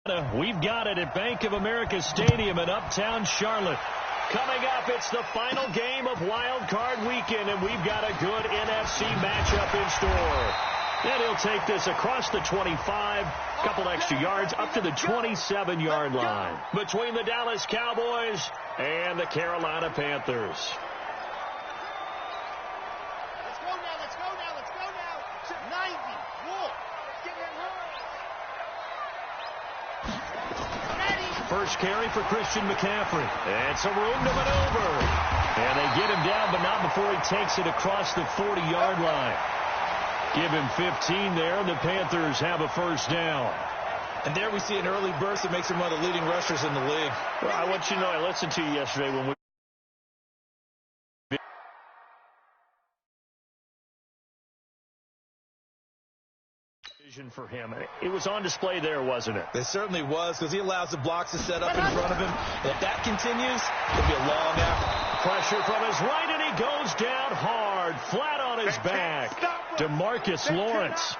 We've got it at Bank of America Stadium in Uptown Charlotte. Coming up, it's the final game of Wild Card Weekend, and we've got a good NFC matchup in store. And he'll take this across the 25, couple extra yards, up to the 27-yard line between the Dallas Cowboys and the Carolina Panthers. First carry for Christian McCaffrey. And some room to maneuver. And they get him down, but not before he takes it across the 40-yard line. Give him 15 there, and the Panthers have a first down. And there we see an early burst that makes him one of the leading rushers in the league. Well, I want you to know, I listened to you yesterday when we for him. It was on display there, wasn't it? It certainly was, because he allows the blocks to set up in front of him. And if that continues, it'll be a long effort. Pressure from his right, and he goes down hard, flat on his back. DeMarcus Lawrence.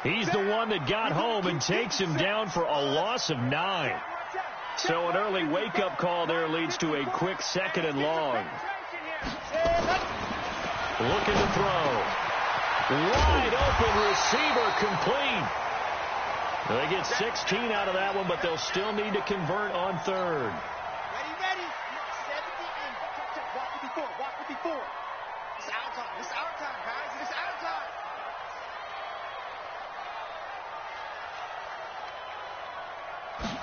He's the one that got home and takes him down for a loss of 9. So an early wake-up call there leads to a quick 2nd and long. Looking to throw. Wide open receiver complete. They get 16 out of that one, but they'll still need to convert on 3rd. Ready. 70 in. Walk with before. It's our time. It's our time, guys. It's our time.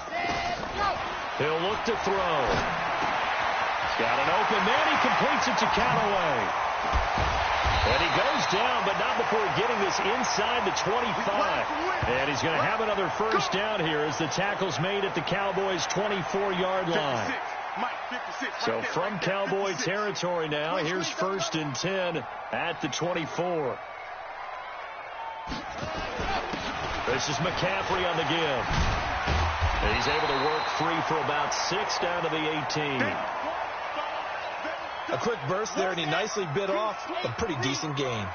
Set, go. He'll look to throw. He's got an open man. He completes it to Callaway. And he goes down, but not before getting this inside the 25. And he's going to have another first down here as the tackle's made at the Cowboys' 24-yard line. So from Cowboy territory now, here's 1st and 10 at the 24. This is McCaffrey on the give. And he's able to work free for about 6 down to the 18. A quick burst there, and he nicely bit off a pretty decent gain.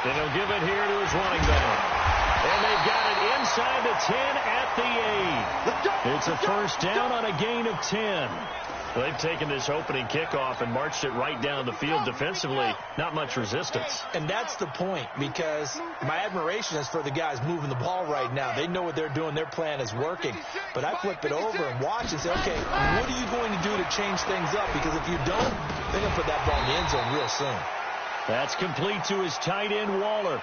Then he'll give it here to his running back. And they've got it inside the 10 at the 8. It's a first down on a gain of 10. They've taken this opening kickoff and marched it right down the field defensively. Not much resistance. And that's the point, because my admiration is for the guys moving the ball right now. They know what they're doing. Their plan is working. But I flip it over and watch and say, okay, what are you going to do to change things up? Because if you don't, they're going to put that ball in the end zone real soon. That's complete to his tight end, Waller.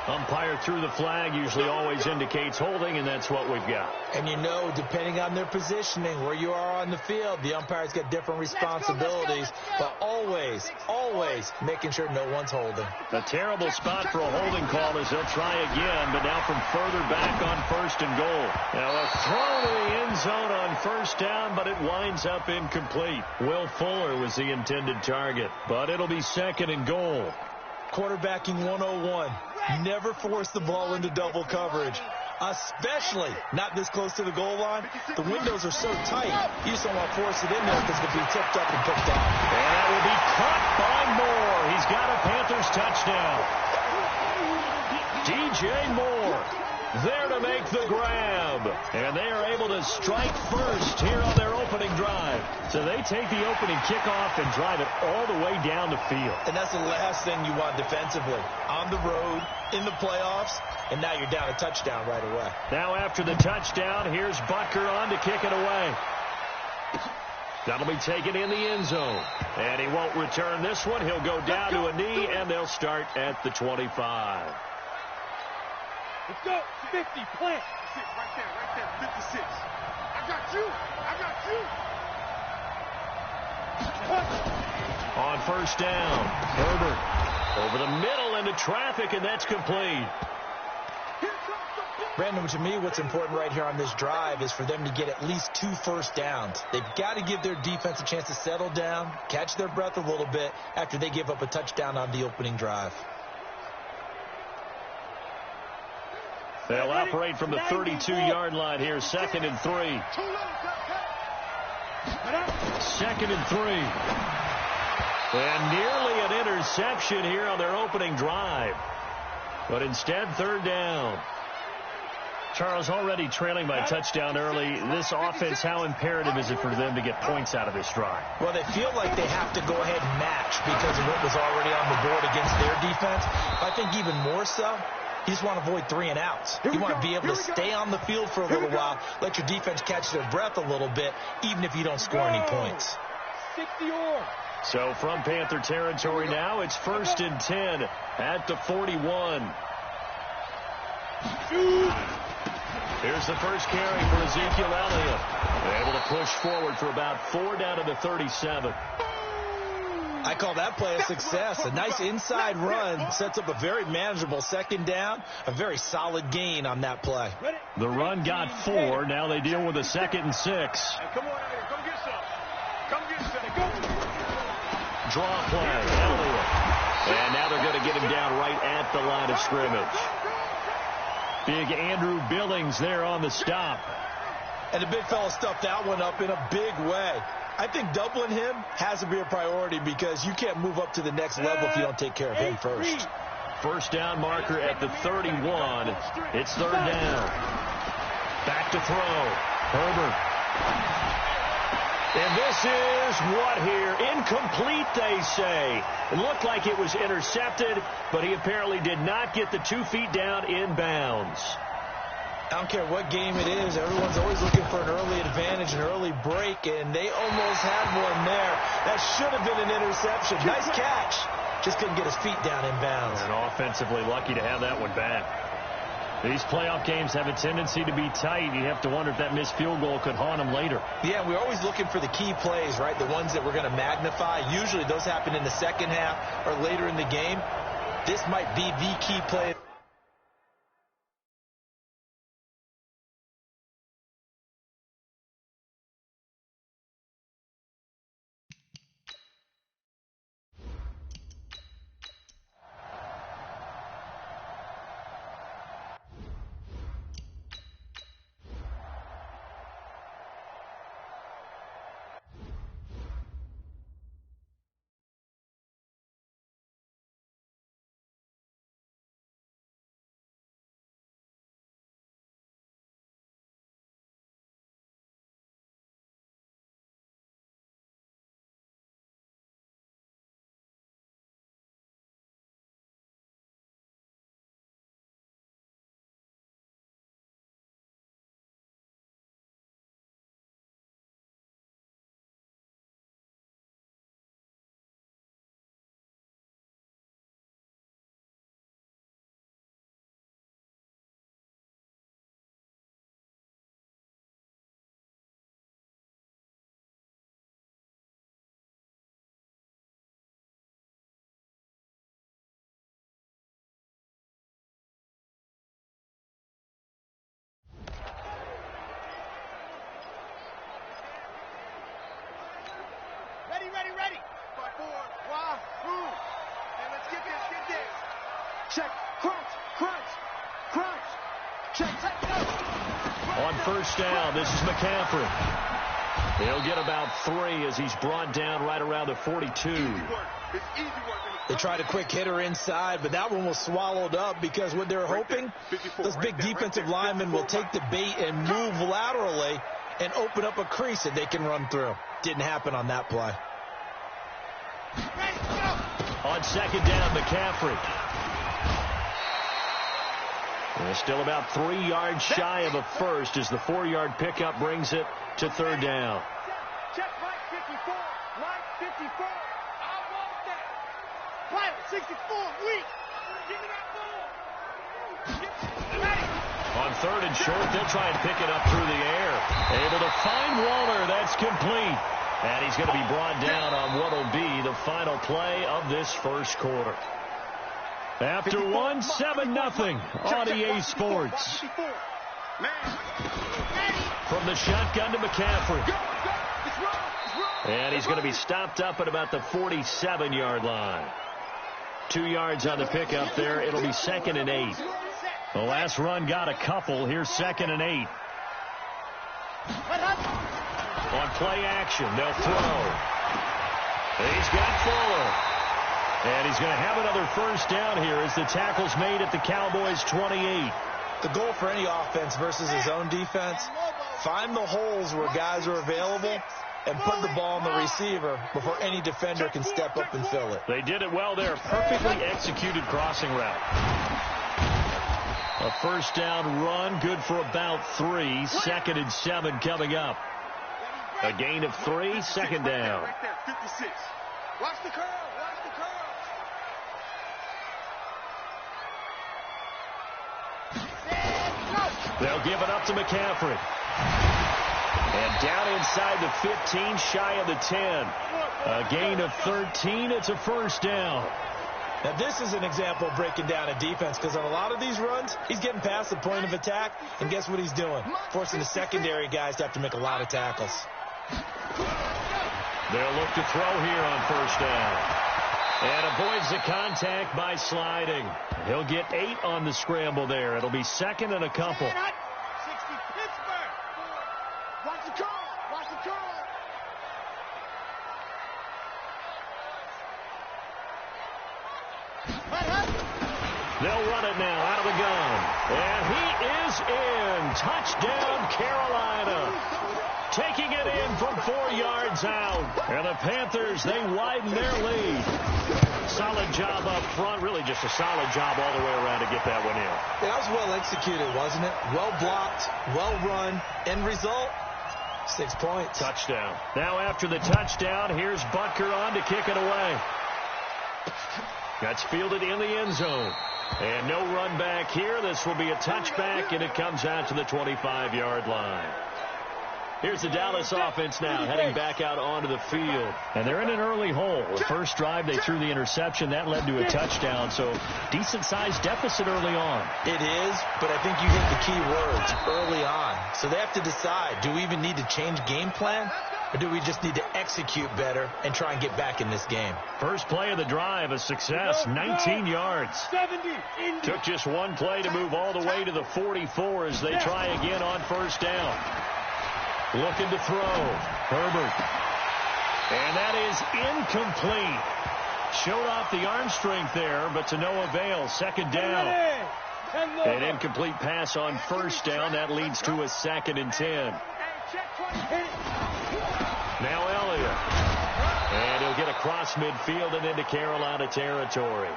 Umpire threw the flag, usually always indicates holding, and that's what we've got. And you know, depending on their positioning, where you are on the field, the umpire's got different responsibilities, but always making sure no one's holding. A terrible spot for a holding call as they'll try again, but now from further back on 1st and goal. Now a throw to the end zone on 1st down, but it winds up incomplete. Will Fuller was the intended target, but it'll be 2nd and goal. Quarterbacking 101. Never force the ball into double coverage, especially not this close to the goal line. The windows are so tight, you just don't want to force it in there because it could be tipped up and picked off. And that will be caught by Moore. He's got a Panthers touchdown. DJ Moore there to make the grab. And they are able to strike first here on their opening drive. So they take the opening kickoff and drive it all the way down the field. And that's the last thing you want defensively. On the road, in the playoffs, and now you're down a touchdown right away. Now after the touchdown, here's Butker on to kick it away. That'll be taken in the end zone. And he won't return this one. He'll go down to a knee, and they'll start at the 25. Let's go. 50, plant. Right there. 56. I got you. On 1st down, Herbert over the middle into traffic, and that's complete. Brandon, to me, what's important right here on this drive is for them to get at least 2 first downs. They've got to give their defense a chance to settle down, catch their breath a little bit after they give up a touchdown on the opening drive. They'll operate from the 32-yard line here, 2nd and 3. 2nd and 3. And nearly an interception here on their opening drive. But instead, 3rd down. Charles, already trailing by a touchdown early. This offense, how imperative is it for them to get points out of this drive? Well, they feel like they have to go ahead and match because of what was already on the board against their defense. I think even more so, you just want to avoid 3 and outs. You want to be able to stay on the field for a little while, let your defense catch their breath a little bit, even if you don't score any points. So from Panther territory now, it's 1st and 10 at the 41. Here's the first carry for Ezekiel Elliott. Able to push forward for about 4 down to the 37. I call that play a success. A nice inside run sets up a very manageable 2nd down. A very solid gain on that play. The run got 4. Now they deal with a 2nd and 6. Come on out here. Come get some. Come get some. Draw play. Elliott. And now they're going to get him down right at the line of scrimmage. Big Andrew Billings there on the stop. And the big fella stuffed that one up in a big way. I think doubling him has to be a priority because you can't move up to the next level if you don't take care of him first. First down marker at the 31. It's 3rd down. Back to throw. Herbert. And this is what here? Incomplete, they say. It looked like it was intercepted, but he apparently did not get the 2 feet down in bounds. I don't care what game it is. Everyone's always looking for an early advantage, an early break, and they almost had one there. That should have been an interception. Nice catch. Just couldn't get his feet down in bounds. And offensively lucky to have that one back. These playoff games have a tendency to be tight. You have to wonder if that missed field goal could haunt them later. Yeah, we're always looking for the key plays, right? The ones that we're going to magnify. Usually those happen in the 2nd half or later in the game. This might be the key play. Ready. 5, 4, why, who? And let's get this. Check, crunch. Check, go. On first down, this is McCaffrey. He'll get about 3 as he's brought down right around the 42. It's easy work. They tried a quick hitter inside, but that one was swallowed up because what they're hoping, those big defensive linemen will take the bait and move laterally and open up a crease that they can run through. Didn't happen on that play. On 2nd down, McCaffrey. They're still about 3 yards shy of a first as the 4-yard pickup brings it to 3rd down. Check right 54. Right 54. I want that. Right 64. Weak. Give me that ball. Ready. On 3rd and short, they'll try and pick it up through the air. Able to find Waller. That's complete. And he's going to be brought down on what will be the final play of this first quarter. After 1, 7-0 on EA Sports. From the shotgun to McCaffrey. And he's going to be stopped up at about the 47-yard line. 2 yards on the pickup there. It'll be 2nd and 8. The last run got a couple. Here's 2nd and 8. On play action, they'll throw. He's got Fuller. And he's going to have another first down here as the tackle's made at the Cowboys' 28. The goal for any offense versus his own defense, find the holes where guys are available and put the ball on the receiver before any defender can step up and fill it. They did it well there. Perfectly executed crossing route. A first down run, good for about 3. 2nd and 7 coming up. A gain of 3, 2nd down. Right there, 56. Watch the curl, watch the curl. They'll give it up to McCaffrey. And down inside the 15, shy of the 10. A gain of 13. It's a first down. Now, this is an example of breaking down a defense, because on a lot of these runs, he's getting past the point of attack, and guess what he's doing? Forcing the secondary guys to have to make a lot of tackles. They'll look to throw here on first down. And avoids the contact by sliding. He'll get 8 on the scramble there. It'll be 2nd and a couple. 60 Pittsburgh. Watch the curl. Watch the curl. They'll run it now out of the gun. And he is in. Touchdown, Carolina. Taking it in from 4 yards out. And the Panthers, they widen their lead. Solid job up front. Really just a solid job all the way around to get that one in. Yeah, that was well executed, wasn't it? Well blocked, well run. End result, 6 points. Touchdown. Now after the touchdown, here's Butker on to kick it away. That's fielded in the end zone. And no run back here. This will be a touchback, and it comes out to the 25-yard line. Here's the Dallas offense now heading back out onto the field. And they're in an early hole. The first drive, they threw the interception. That led to a touchdown. So decent-sized deficit early on. It is, but I think you hit the key words, early on. So they have to decide, do we even need to change game plan? Or do we just need to execute better and try and get back in this game? First play of the drive, a success, 19 yards. 70. Took just one play to move all the way to the 44 as they try again on first down. Looking to throw. Herbert. And that is incomplete. Showed off the arm strength there, but to no avail. 2nd down. An incomplete pass on first down. That leads to a 2nd and 10. Now Elliott. And he'll get across midfield and into Carolina territory.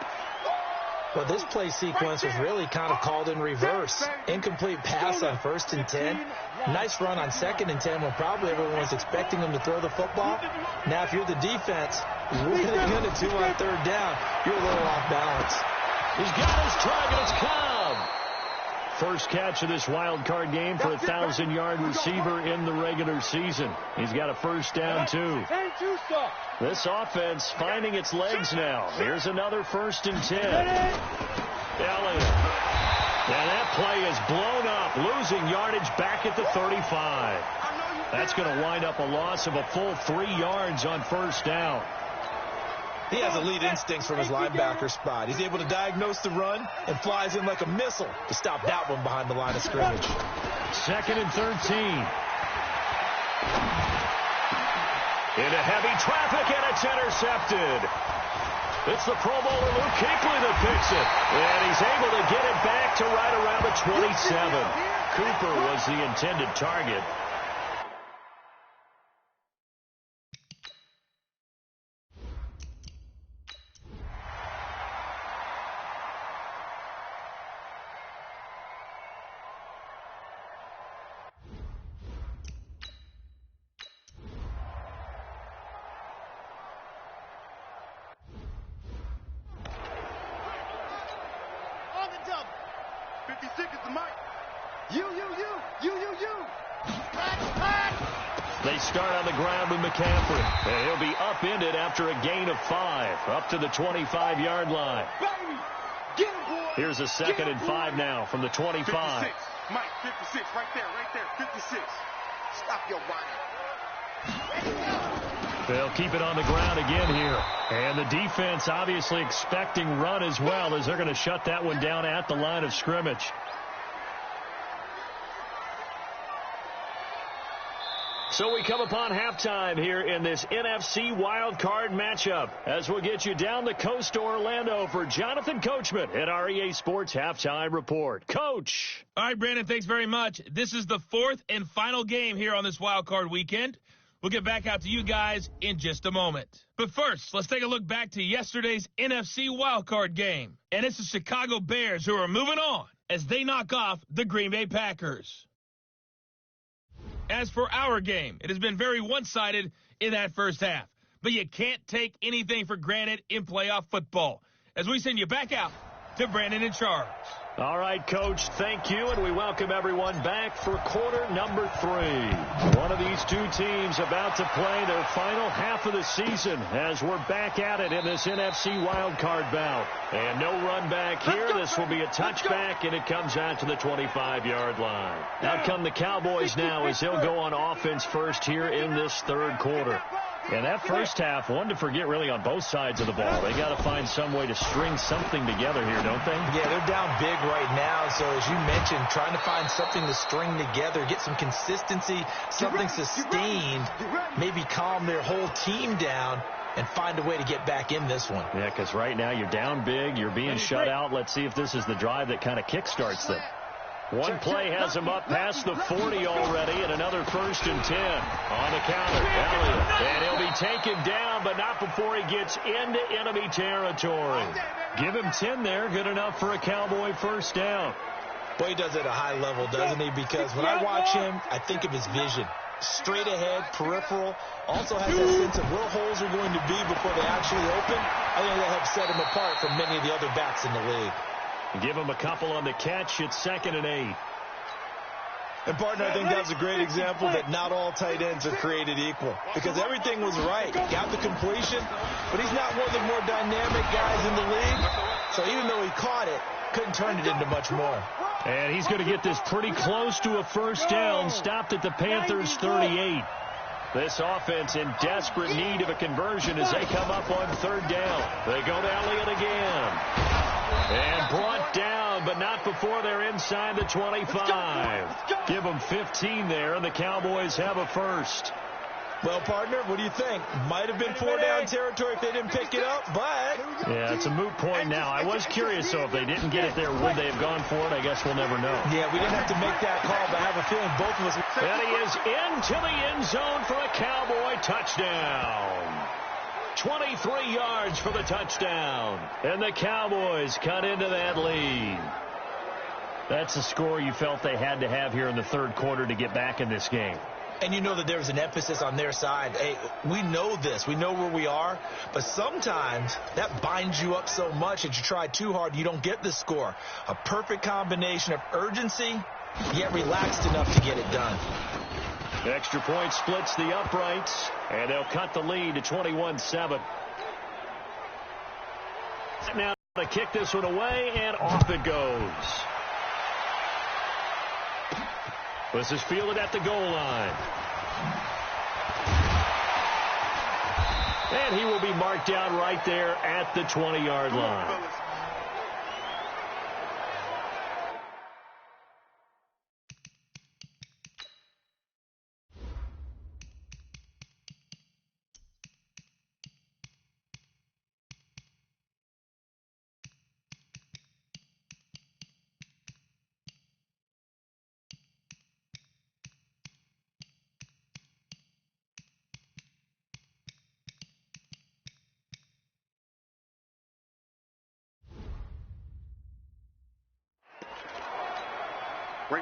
Well, this play sequence was really kind of called in reverse. Incomplete pass on 1st and 10. Nice run on 2nd and 10 when probably everyone was expecting him to throw the football. Now, if you're the defense, really good at 2 on 3rd down, you're a little off balance. He's got his target. It's Cobb. First catch of this wild card game for a 1,000-yard receiver in the regular season. He's got a first down, too. This offense finding its legs now. Here's another 1st and 10. Elliott. And that play is blown up, losing yardage back at the 35. That's going to wind up a loss of a full 3 yards on first down. He has elite instincts from his linebacker spot. He's able to diagnose the run and flies in like a missile to stop that one behind the line of scrimmage. 2nd and 13. Into heavy traffic, and it's intercepted. It's the Pro Bowler Luke Kuechly that picks it. And he's able to get it back to right around the 27. Cooper was the intended target. They start on the ground with McCaffrey. And he'll be upended after a gain of 5, up to the 25-yard line. Here's a 2nd and 5 now from the 25. 56. Mike, 56, right there, 56. Stop your whining. They'll keep it on the ground again here. And the defense obviously expecting run as well, as they're going to shut that one down at the line of scrimmage. So we come upon halftime here in this NFC wildcard matchup, as we'll get you down the coast to Orlando for Jonathan Coachman at our EA Sports Halftime Report. Coach. All right, Brandon, thanks very much. This is the fourth and final game here on this wildcard weekend. We'll get back out to you guys in just a moment. But first, let's take a look back to yesterday's NFC wildcard game. And it's the Chicago Bears who are moving on as they knock off the Green Bay Packers. As for our game, it has been very one-sided in that first half. But you can't take anything for granted in playoff football. As we send you back out to Brandon in charge. All right, Coach, thank you, and we welcome everyone back for quarter number 3. One of these two teams about to play their final half of the season as we're back at it in this NFC wildcard bout. And no run back here. This will be a touchback, and it comes out to the 25-yard line. Out come the Cowboys now as they'll go on offense first here in this third quarter. And that first half, one to forget really on both sides of the ball. They got to find some way to string something together here, don't they? Yeah, they're down big right now. So as you mentioned, trying to find something to string together, get some consistency, something sustained, maybe calm their whole team down and find a way to get back in this one. Yeah, because right now you're down big, you're being shut out. Let's see if this is the drive that kind of kickstarts them. One play has him up past the 40 already, and another 1st and 10 on the counter. Elliott, and he'll be taken down, but not before he gets into enemy territory. Give him 10 there, good enough for a Cowboy first down. Boy, he does it at a high level, doesn't he? Because when I watch him, I think of his vision. Straight ahead, peripheral, also has that sense of where holes are going to be before they actually open. I think that helps set him apart from many of the other backs in the league. Give him a couple on the catch. It's 2nd and 8. And, partner, I think that's a great example that not all tight ends are created equal. Because everything was right. Got the completion, but he's not one of the more dynamic guys in the league. So even though he caught it, couldn't turn it into much more. And he's going to get this pretty close to a first down. Stopped at the Panthers' 38. This offense in desperate need of a conversion as they come up on 3rd down. They go to Elliott again. And brought down, but not before they're inside the 25. Give them 15 there, and the Cowboys have a first. Well, partner, what do you think? Might have been 4-down territory if they didn't pick it up, but... Yeah, it's a moot point now. I was curious, though, if they didn't get it there, would they have gone for it? I guess we'll never know. Yeah, we didn't have to make that call, but I have a feeling both of us... And he is into the end zone for a Cowboy touchdown. 23 yards for the touchdown. And the Cowboys cut into that lead. That's the score you felt they had to have here in the third quarter to get back in this game. And you know that there's an emphasis on their side. Hey, we know this. We know where we are. But sometimes that binds you up so much that you try too hard, you don't get the score. A perfect combination of urgency, yet relaxed enough to get it done. The extra point splits the uprights, and they'll cut the lead to 21-7. Now to kick this one away, and off it goes. This is fielded at the goal line. And he will be marked down right there at the 20-yard line.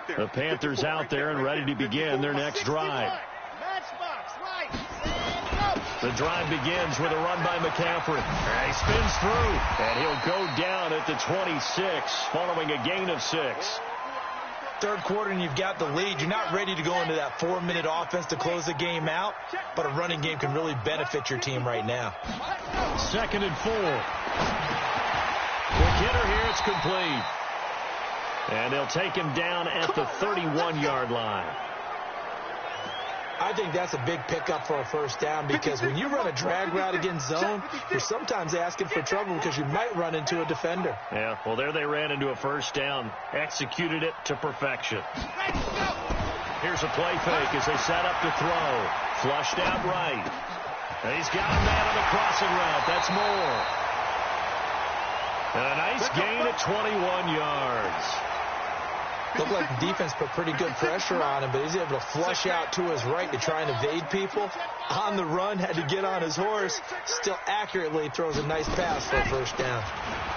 The Panthers out there and ready to begin their next drive. The drive begins with a run by McCaffrey. And he spins through, and he'll go down at the 26 following a gain of 6. Third quarter and you've got the lead. You're not ready to go into that 4-minute offense to close the game out, but a running game can really benefit your team right now. 2nd and 4. Quick hitter here, it's complete. And they'll take him down at the 31-yard line. I think that's a big pickup for a first down because when you run a drag route against zone, you're sometimes asking for trouble because you might run into a defender. Yeah, well, there they ran into a first down. Executed it to perfection. Here's a play fake as they set up to throw. Flushed out right. And he's got a man on the crossing route. That's Moore. And a nice gain at 21 yards. Looked like the defense put pretty good pressure on him, but he's able to flush out to his right to try and evade people. On the run, had to get on his horse. Still accurately throws a nice pass for a first down.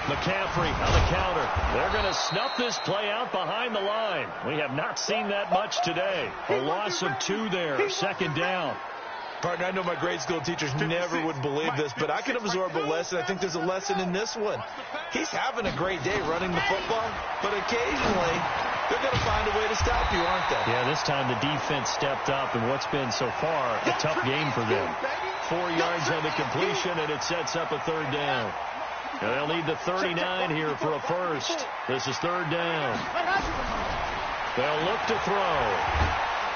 McCaffrey on the counter. They're going to snuff this play out behind the line. We have not seen that much today. A loss of 2 there. Second down. Partner, I know my grade school teachers never would believe this, but I can absorb a lesson. I think there's a lesson in this one. He's having a great day running the football, but occasionally they're going to find a way to stop you, aren't they? Yeah, this time the defense stepped up in what's been so far a tough game for them. 4 yards on the completion, and it sets up a third down. And they'll need the 39 here for a first. This is third down. They'll look to throw.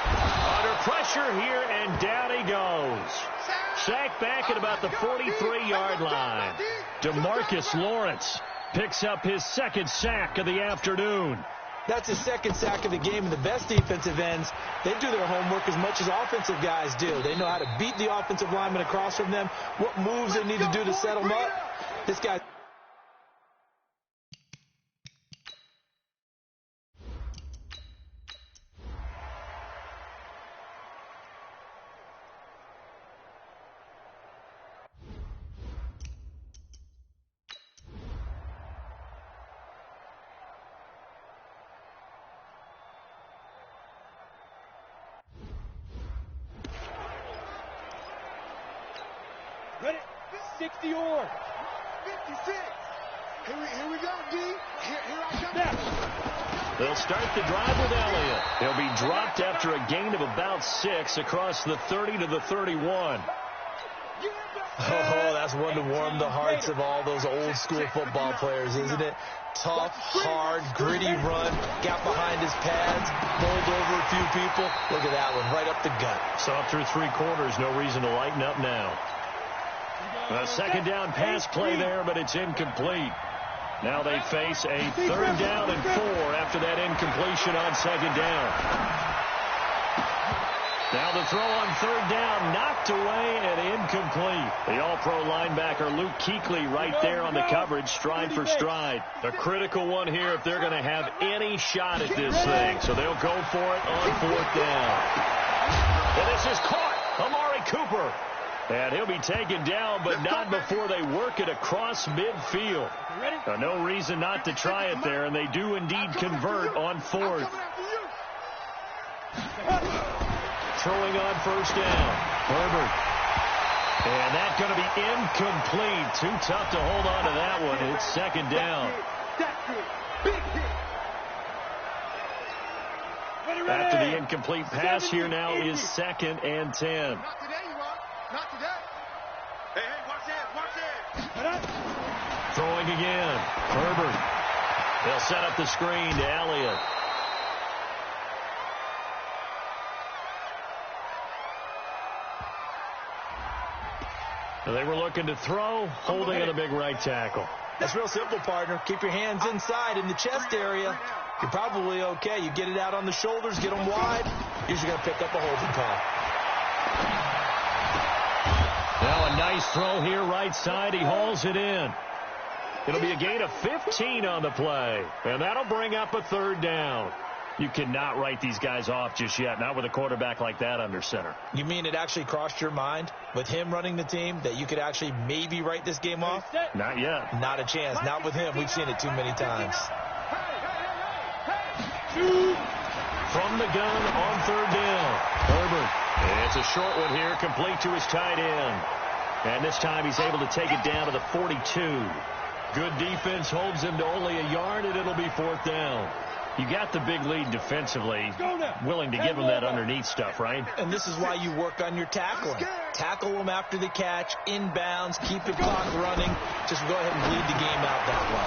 Under pressure here, and down he goes. Sacked back at about the 43-yard line. DeMarcus Lawrence picks up his second sack of the afternoon. That's his second sack of the game, and the best defensive ends, they do their homework as much as offensive guys do. They know how to beat the offensive lineman across from them, what moves they need to do to set them up. This guy... Ready? 60 or 56. Here we go, D. Here I come. Now. They'll start the drive with Elliott. He'll be dropped after a gain of about 6 across the 30 to the 31. Oh, that's one to warm the hearts of all those old school football players, isn't it? Tough, hard, gritty run. Got behind his pads, bowled over a few people. Look at that one, right up the gut. Saw through 3 quarters, no reason to lighten up now. A second down pass play there, but it's incomplete. Now they face a third down and 4 after that incompletion on second down. Now the throw on third down, knocked away and incomplete. The all-pro linebacker Luke Kuechly right there on the coverage, stride for stride. A critical one here if they're going to have any shot at this thing. So they'll go for it on fourth down. And this is caught. Amari Cooper. And he'll be taken down, but not before they work it across midfield. No reason not to try it there, and they do indeed convert on fourth. Throwing on first down. Herbert. And that's going to be incomplete. Too tough to hold on to that one. It's second down. After the incomplete pass, here now is 2nd and 10. Not today. Hey, watch that. Throwing again. Herbert. They'll set up the screen to Elliott. They were looking to throw, holding on a big right tackle. That's real simple, partner. Keep your hands inside in the chest area. You're probably okay. You get it out on the shoulders, get them wide. Usually going to pick up a holding call. Now a nice throw here right side. He hauls it in. It'll be a gain of 15 on the play. And that'll bring up a third down. You cannot write these guys off just yet, not with a quarterback like that under center. You mean it actually crossed your mind with him running the team that you could actually maybe write this game off? Not yet. Not a chance. Not with him. We've seen it too many times. From the gun on third down. Herbert. It's a short one here, complete to his tight end. And this time he's able to take it down to the 42. Good defense holds him to only a yard, and it'll be fourth down. You got the big lead defensively, willing to give him that underneath stuff, right? And this is why you work on your tackling. Tackle them after the catch, inbounds, keep the clock running. Just go ahead and bleed the game out that way.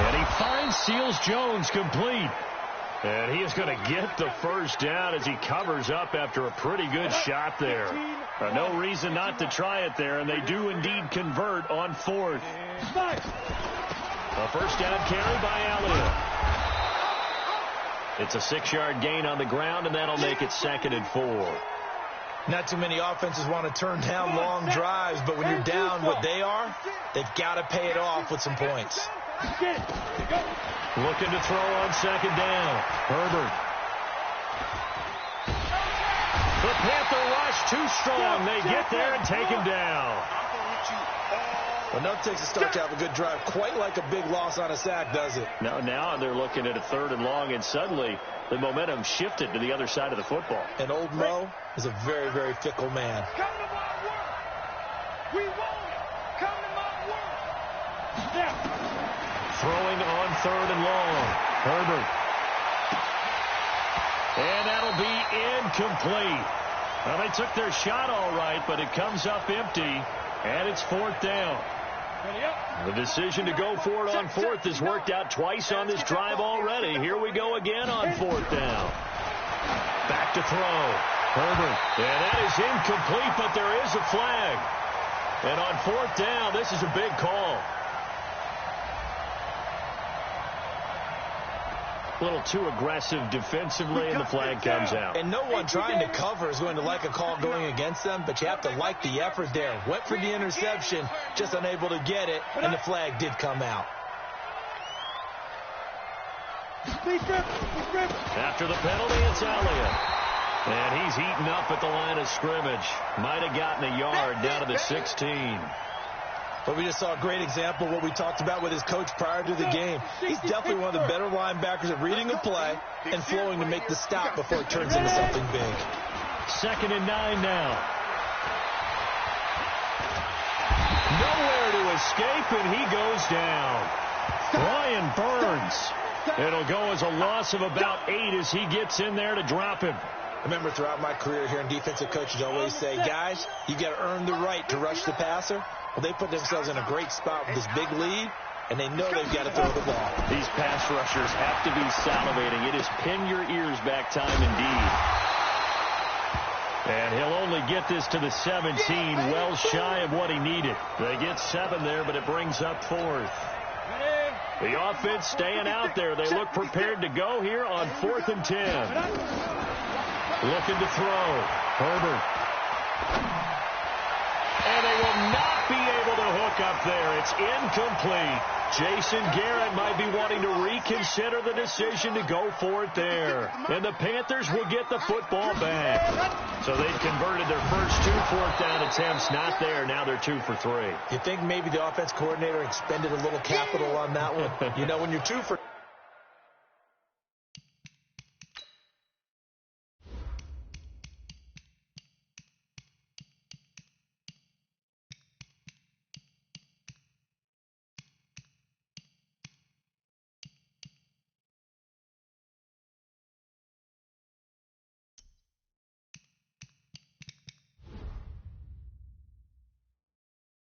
And he finds Seals Jones complete. And he is going to get the first down as he covers up after a pretty good shot there. No reason not to try it there, and they do indeed convert on fourth. A first down carry by Elliott. It's a 6-yard gain on the ground, and that'll make it 2nd and 4. Not too many offenses want to turn down long drives, but when you're down what they are, they've got to pay it off with some points. Looking to throw on 2nd down. Herbert. The Panther rush too strong. They get there and take him down. Enough takes a start to have a good drive. Quite like a big loss on a sack, does it? Now they're looking at a 3rd and long, and suddenly the momentum shifted to the other side of the football. And old Mo is a very, very fickle man. Come to my work. We want it. Come to my work. Step. Throwing on 3rd and long. Herbert. And that'll be incomplete. Well, they took their shot all right, but it comes up empty, and it's 4th down. The decision to go for it on 4th has worked out twice on this drive already. Here we go again on 4th down. Back to throw. Herbert. And that is incomplete, but there is a flag. And on 4th down, this is a big call. A little too aggressive defensively, and the flag comes out. And no one trying to cover is going to like a call going against them, but you have to like the effort there. Went for the interception, just unable to get it, and the flag did come out. After the penalty, it's Elliott. And he's eaten up at the line of scrimmage. Might have gotten a yard down to the 16. But we just saw a great example of what we talked about with his coach prior to the game. He's definitely one of the better linebackers at reading a play and flowing to make the stop before it turns into something big. 2nd and 9 now. Nowhere to escape, and he goes down. Brian Burns. It'll go as a loss of about 8 as he gets in there to drop him. I remember throughout my career here in defensive coaches always say, guys, you got to earn the right to rush the passer. Well, they put themselves in a great spot with this big lead, and they know they've got to throw the ball. These pass rushers have to be salivating. It is pin your ears back time indeed. And he'll only get this to the 17, well shy of what he needed. They get 7 there, but it brings up 4th. The offense staying out there. They look prepared to go here on 4th and 10. Looking to throw. Herbert. And they will not be able to hook up there. It's incomplete. Jason Garrett might be wanting to reconsider the decision to go for it there. And the Panthers will get the football back. So they've converted their first 2 4th down attempts. Not there. Now they're 2 for 3. You think maybe the offense coordinator expended a little capital on that one? You know, when you're 2 for...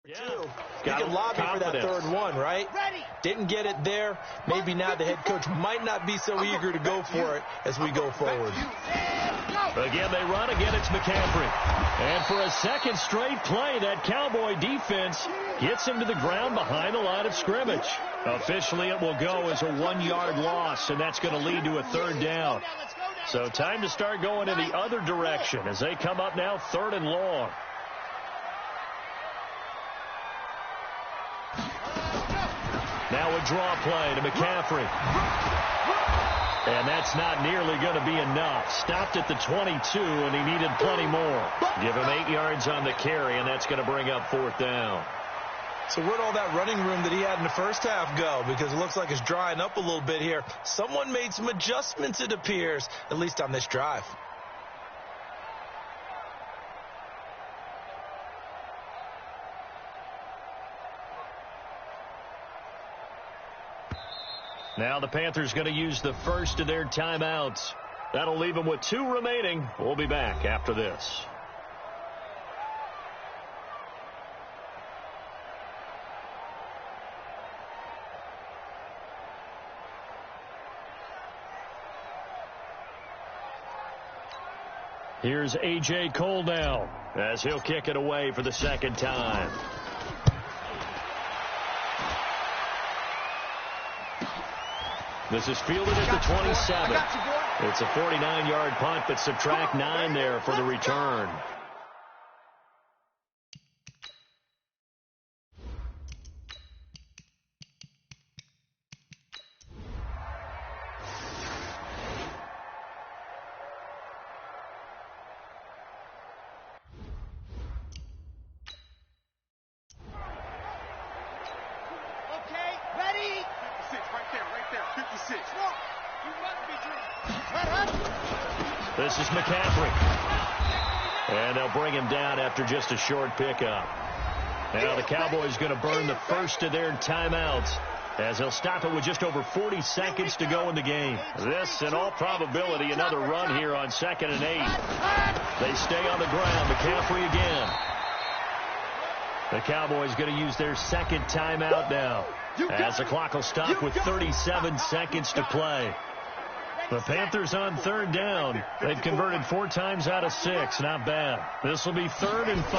Yeah. You can lobby for that 3rd one, right? Didn't get it there. Maybe now the head coach might not be so eager to go for it as we go forward. Again, they run. Again, it's McCaffrey. And for a 2nd straight play, that Cowboy defense gets him to the ground behind the line of scrimmage. Officially, it will go as a 1-yard loss, and that's going to lead to a 3rd down. So time to start going in the other direction as they come up now 3rd and long. Now a draw play to McCaffrey. And that's not nearly going to be enough. Stopped at the 22, and he needed plenty more. Give him 8 yards on the carry, and that's going to bring up 4th down. So where'd all that running room that he had in the first half go? Because it looks like it's drying up a little bit here. Someone made some adjustments, it appears, at least on this drive. Now the Panthers going to use the first of their timeouts. That'll leave them with 2 remaining. We'll be back after this. Here's A.J. Cole now as he'll kick it away for the second time. This is fielded at the 27. It's a 49-yard punt, but subtract 9 there for the return. This is McCaffrey. And they'll bring him down after just a short pickup. Now the Cowboys going to burn the first of their timeouts as they'll stop it with just over 40 seconds to go in the game. This, in all probability, another run here on 2nd and 8. They stay on the ground. McCaffrey again. The Cowboys going to use their second timeout now as the clock will stop with 37 seconds to play. The Panthers on 3rd down. They've converted 4 times out of 6. Not bad. This will be 3rd and 5.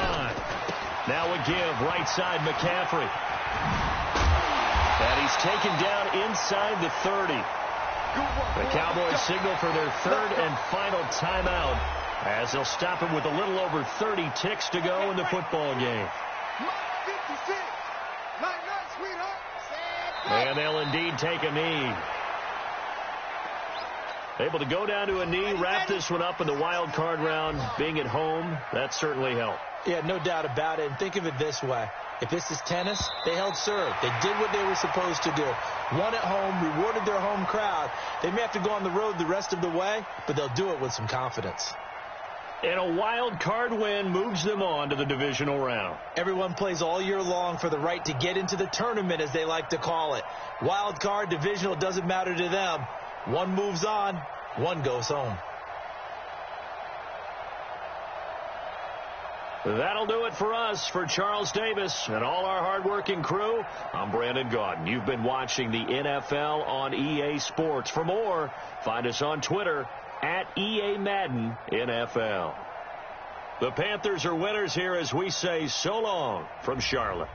Now a give right side McCaffrey. And he's taken down inside the 30. The Cowboys signal for their 3rd and final timeout as they'll stop it with a little over 30 ticks to go in the football game. And they'll indeed take a knee. Able to go down to a knee, wrap this one up in the wild card round. Being at home, that certainly helped. Yeah, no doubt about it. And think of it this way. If this is tennis, they held serve. They did what they were supposed to do. Won at home, rewarded their home crowd. They may have to go on the road the rest of the way, but they'll do it with some confidence. And a wild card win moves them on to the divisional round. Everyone plays all year long for the right to get into the tournament, as they like to call it. Wild card, divisional, doesn't matter to them. One moves on, one goes home. That'll do it for us. For Charles Davis and all our hardworking crew, I'm Brandon Gaudin. You've been watching the NFL on EA Sports. For more, find us on Twitter at EA Madden NFL. The Panthers are winners here as we say so long from Charlotte.